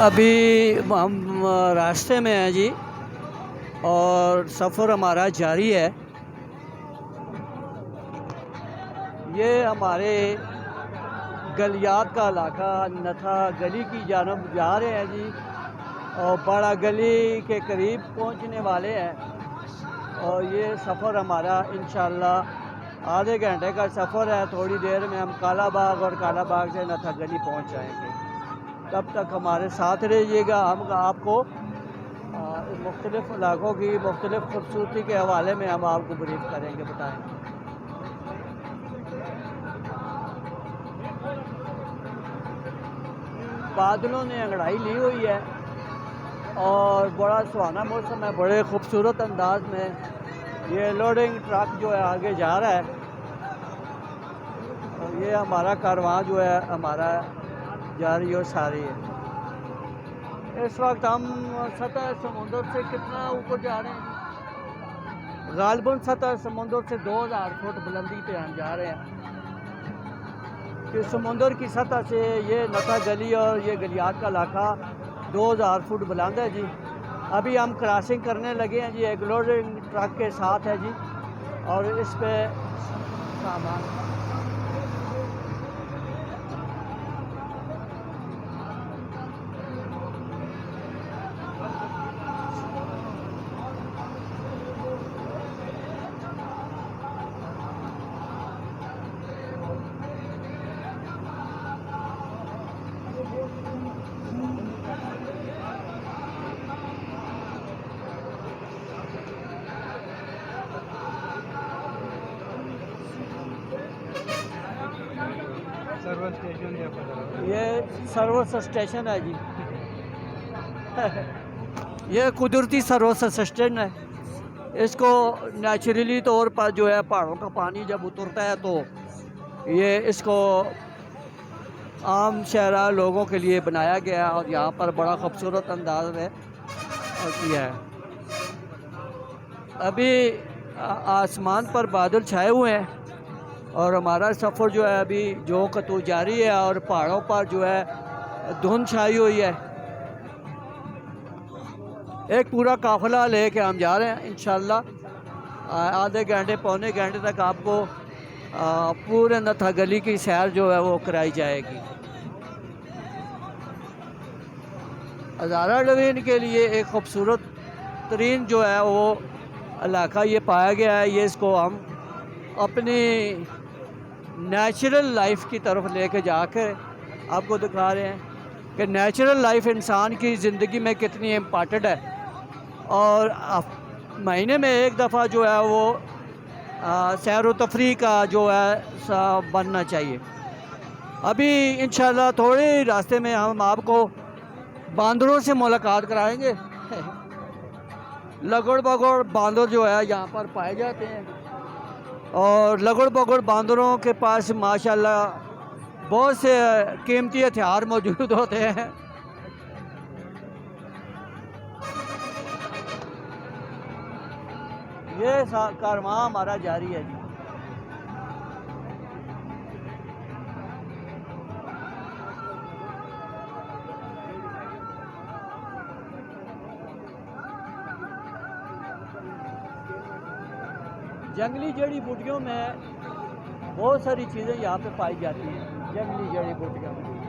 अभी हम रास्ते में हैं जी और सफ़र हमारा जारी है। ये हमारे गलियात का इलाका नथा गली की जानब जा रहे हैं जी और बड़ा गली के करीब पहुंचने वाले हैं। और ये सफ़र हमारा इंशाल्लाह आधे घंटे का सफ़र है। थोड़ी देर में हम काला बाग और काला बाग से नथा गली पहुंच जाएंगे। तब तक हमारे साथ रहिएगा। हम आपको मुख्तलिफ़ इलाक़ों की मुख्तलिफ़ खूबसूरती के हवाले में हम आपको ब्रीफ करेंगे, बताएँगे। बादलों ने अंगड़ाई ली हुई है और बड़ा सुहाना मौसम है। बड़े खूबसूरत अंदाज में ये लोडिंग ट्रक जो है आगे जा रहा है और ये हमारा कारवां जो है हमारा जारी और सारी है। इस वक्त हम सतह समुंदर से कितना ऊपर जा रहे हैं? गालबन सतह समुंदर से 2000 फुट बुलंदी पे हम जा रहे हैं कि समुंदर की सतह से ये नथा गली और ये गलियात का इलाका 2000 फुट बुलंद है जी। अभी हम क्रॉसिंग करने लगे हैं जी। एक लोडिंग ट्रक के साथ है जी और इस पे सामान सर्विस स्टेशन ये सर्विस स्टेशन है जी। ये कुदरती सर्विस स्टेशन है। इसको नेचुरली तौर पर जो है पहाड़ों का पानी जब उतरता है तो ये इसको आम शहरा लोगों के लिए बनाया गया है और यहाँ पर बड़ा खूबसूरत अंदाज में किया है। अभी आसमान पर बादल छाए हुए हैं और हमारा सफ़र जो है अभी जो कतू जारी है और पहाड़ों पर जो है धुंध छाई हुई है। एक पूरा काफ़िला लेके हम जा रहे हैं इंशाल्लाह। आधे घंटे पौने घंटे तक आपको पूरे नथा गली की सैर जो है वो कराई जाएगी। हज़ारा लवीन के लिए एक खूबसूरत तरीन जो है वो इलाका ये पाया गया है। ये इसको हम अपनी नेचुरल लाइफ की तरफ लेके जाकर आपको दिखा रहे हैं कि नेचुरल लाइफ इंसान की ज़िंदगी में कितनी इम्पॉर्टेंट है और महीने में एक दफ़ा जो है वो सैर व तफरी का जो है बनना चाहिए। अभी इंशाल्लाह थोड़े रास्ते में हम आपको बांदरों से मुलाकात कराएंगे। लगड़ बगड़ बांदर जो है यहाँ पर पाए जाते हैं और लगड़ बगड़ बांदरों के पास माशाल्लाह बहुत से कीमती हथियार मौजूद होते हैं। ये कारवां हमारा जारी है जी। जंगली जड़ी बूटियों में बहुत सारी चीज़ें यहाँ पे पाई जाती हैं। जंगली जड़ी बूटियों में